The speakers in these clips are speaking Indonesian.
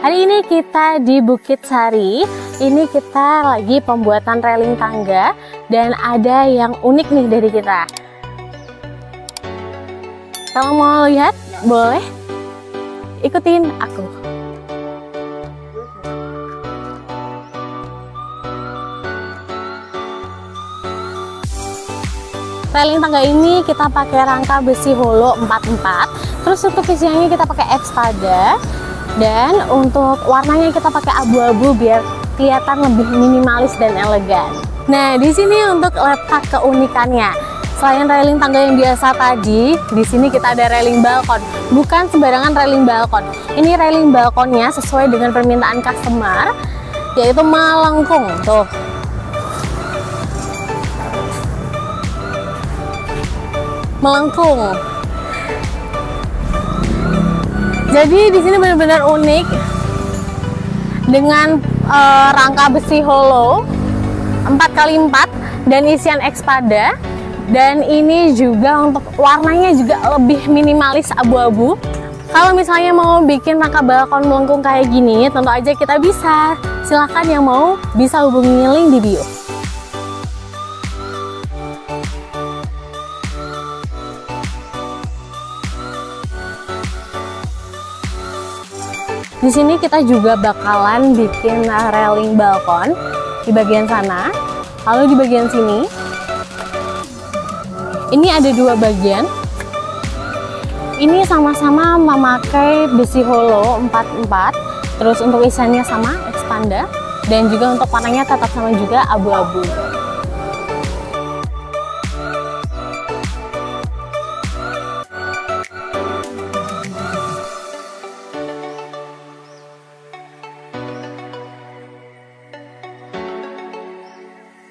Hari ini kita di Bukit Sari. Ini kita lagi pembuatan railing tangga dan ada yang unik nih dari kita. Kalau mau lihat, boleh ikutin aku. Railing tangga ini kita pakai rangka besi holo 44. Terus untuk isiannya kita pakai ekspada. Dan untuk warnanya kita pakai abu-abu biar kelihatan lebih minimalis dan elegan. Nah, di sini untuk letak keunikannya. Selain railing tangga yang biasa tadi, di sini kita ada railing balkon. Bukan sembarangan railing balkon. Ini railing balkonnya sesuai dengan permintaan customer, yaitu melengkung. Tuh. Melengkung. Jadi di sini benar-benar unik dengan rangka besi holo 4x4 dan isian ekspada, dan ini juga untuk warnanya juga lebih minimalis abu-abu. Kalau misalnya mau bikin rangka balkon melengkung kayak gini, tentu aja kita bisa. Silahkan yang mau bisa hubungi link di bio. Di sini kita juga bakalan bikin railing balkon di bagian sana, lalu di bagian sini. Ini ada dua bagian. Ini sama-sama memakai besi holo 44. Terus untuk isiannya sama, ekspanda, dan juga untuk warnanya tetap sama juga, abu-abu.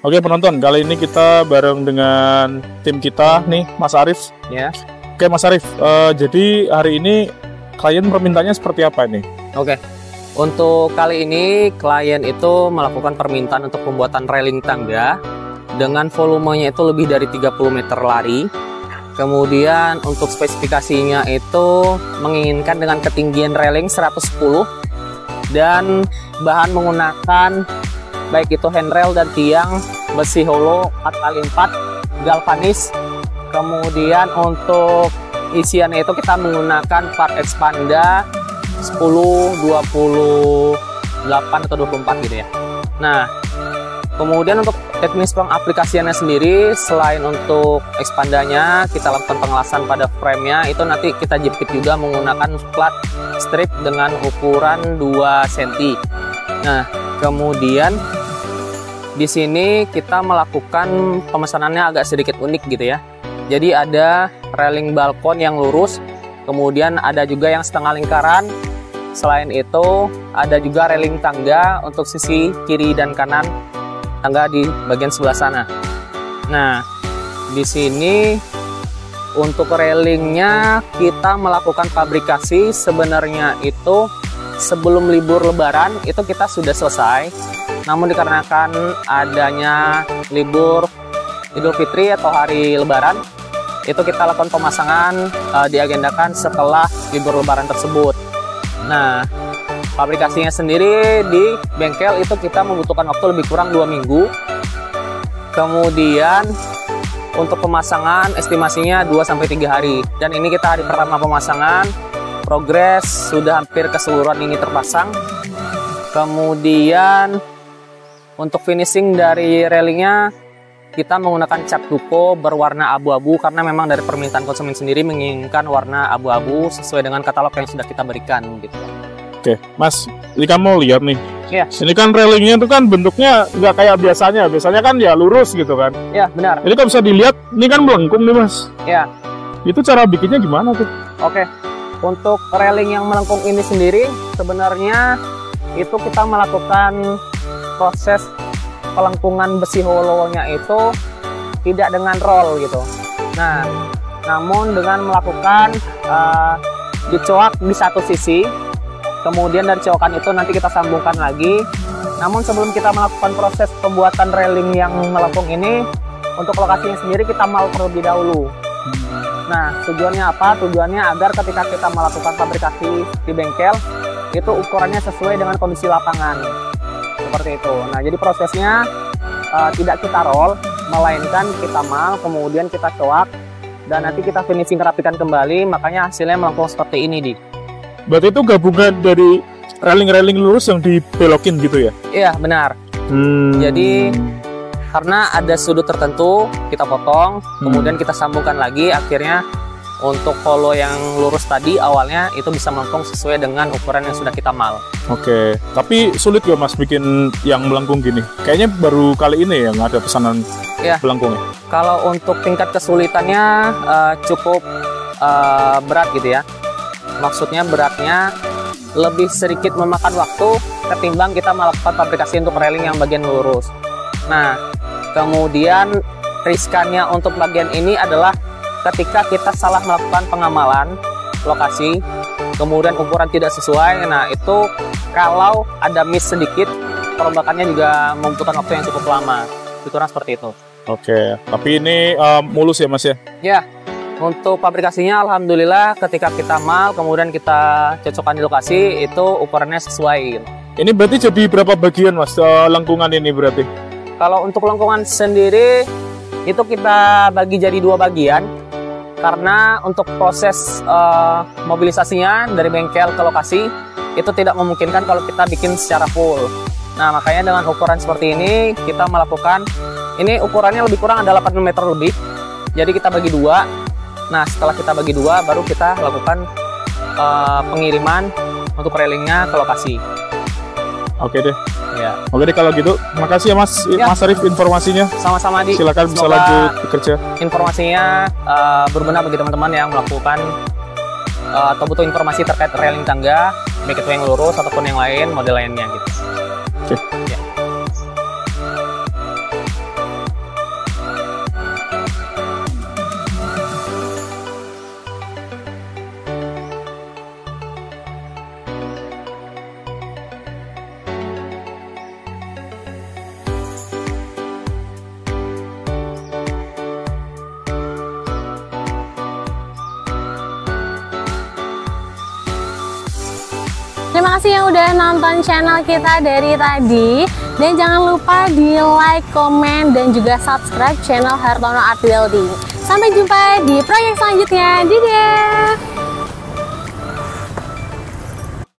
Oke penonton, kali ini kita bareng dengan tim kita nih, Mas Arif. Ya. Oke Mas Arif, jadi hari ini klien permintaannya seperti apa nih? Oke, untuk kali ini klien itu melakukan permintaan untuk pembuatan railing tangga dengan volumenya itu lebih dari 30 meter lari. Kemudian untuk spesifikasinya itu menginginkan dengan ketinggian railing 110 dan bahan menggunakan baik itu handrail dan tiang besi holo 4x4 galvanis. Kemudian untuk isiannya itu kita menggunakan part ekspanda 10, 28 atau 24 gitu ya. Nah, kemudian untuk teknis pengaplikasiannya sendiri, selain untuk ekspandanya kita lakukan pengelasan pada frame-nya, itu nanti kita jepit juga menggunakan plat strip dengan ukuran 2 cm. Nah, kemudian di sini kita melakukan pemesanannya agak sedikit unik gitu ya. Jadi ada railing balkon yang lurus, kemudian ada juga yang setengah lingkaran. Selain itu ada juga railing tangga untuk sisi kiri dan kanan tangga di bagian sebelah sana. Nah, di sini untuk railingnya kita melakukan fabrikasi sebenarnya itu sebelum libur Lebaran itu kita sudah selesai. Namun dikarenakan adanya libur Idul Fitri atau hari Lebaran, itu kita lakukan pemasangan diagendakan setelah libur Lebaran tersebut. Nah, fabrikasinya sendiri di bengkel itu kita membutuhkan waktu lebih kurang 2 minggu. Kemudian untuk pemasangan estimasinya 2-3 hari. Dan ini kita hari pertama pemasangan, progres sudah hampir keseluruhan ini terpasang. Kemudian untuk finishing dari railingnya kita menggunakan cat duko berwarna abu-abu karena memang dari permintaan konsumen sendiri menginginkan warna abu-abu sesuai dengan katalog yang sudah kita berikan gitu. Oke, Mas, ini kan mau lihat nih. Iya. Ini kan railingnya itu kan bentuknya nggak kayak biasanya. Biasanya kan ya lurus gitu kan. Iya, benar. Ini kan bisa dilihat, ini kan melengkung nih Mas. Iya. Itu cara bikinnya gimana tuh? Oke, untuk railing yang melengkung ini sendiri sebenarnya itu kita melakukan proses pelengkungan besi holonya itu tidak dengan roll gitu. Nah, namun dengan melakukan dicoak di satu sisi, kemudian dari coakan itu nanti kita sambungkan lagi. Namun sebelum kita melakukan proses pembuatan railing yang melengkung ini, untuk lokasinya sendiri kita mau terlebih dahulu. Nah, tujuannya apa? Tujuannya agar ketika kita melakukan fabrikasi di bengkel, itu ukurannya sesuai dengan kondisi lapangan. Seperti itu. Nah, jadi prosesnya tidak kita roll, melainkan kita mal, kemudian kita coak, dan nanti kita finishing rapikan kembali, makanya hasilnya melengkung seperti ini, Di. Berarti itu gabungan dari railing-railing lurus yang dibelokin gitu ya? Iya, benar. Jadi karena ada sudut tertentu kita potong, kemudian kita sambungkan lagi, akhirnya untuk hollow yang lurus tadi awalnya itu bisa melengkung sesuai dengan ukuran yang sudah kita mal. Oke, tapi sulit gak Mas bikin yang melengkung gini? Kayaknya baru kali ini yang ada pesanan melengkung ya? Kalau untuk tingkat kesulitannya cukup berat gitu ya. Maksudnya beratnya lebih sedikit memakan waktu ketimbang kita melakukan fabrikasi untuk railing yang bagian lurus. Nah, kemudian riskannya untuk bagian ini adalah ketika kita salah melakukan pengamalan lokasi, kemudian ukuran tidak sesuai, nah itu kalau ada miss sedikit, perombakannya juga membutuhkan waktu yang cukup lama. Ukuran seperti itu. Oke, tapi ini mulus ya Mas ya? Ya, untuk fabrikasinya alhamdulillah ketika kita mal, kemudian kita cocokkan di lokasi, itu ukurannya sesuai. Ini berarti jadi berapa bagian Mas lengkungan ini berarti? Kalau untuk lengkungan sendiri, itu kita bagi jadi 2 bagian. Karena untuk proses mobilisasinya dari bengkel ke lokasi itu tidak memungkinkan kalau kita bikin secara full. Nah, makanya dengan ukuran seperti ini kita melakukan, ini ukurannya lebih kurang ada 8 meter lebih. Jadi kita bagi 2. Nah, setelah kita bagi 2 baru kita lakukan pengiriman untuk railingnya ke lokasi. Oke deh. Ya. Oke deh kalau gitu. Makasih ya Mas, Mas Arif informasinya. Sama-sama Di. Silakan bisa lanjut bekerja. Informasinya berguna bagi teman-teman yang melakukan atau butuh informasi terkait railing tangga, baik itu yang lurus ataupun yang lain, model lainnya gitu. Oke. Ya. Terima kasih yang udah nonton channel kita dari tadi. Dan jangan lupa di like, komen, dan juga subscribe channel Hartono Art Welding. Sampai jumpa di proyek selanjutnya. Dadah!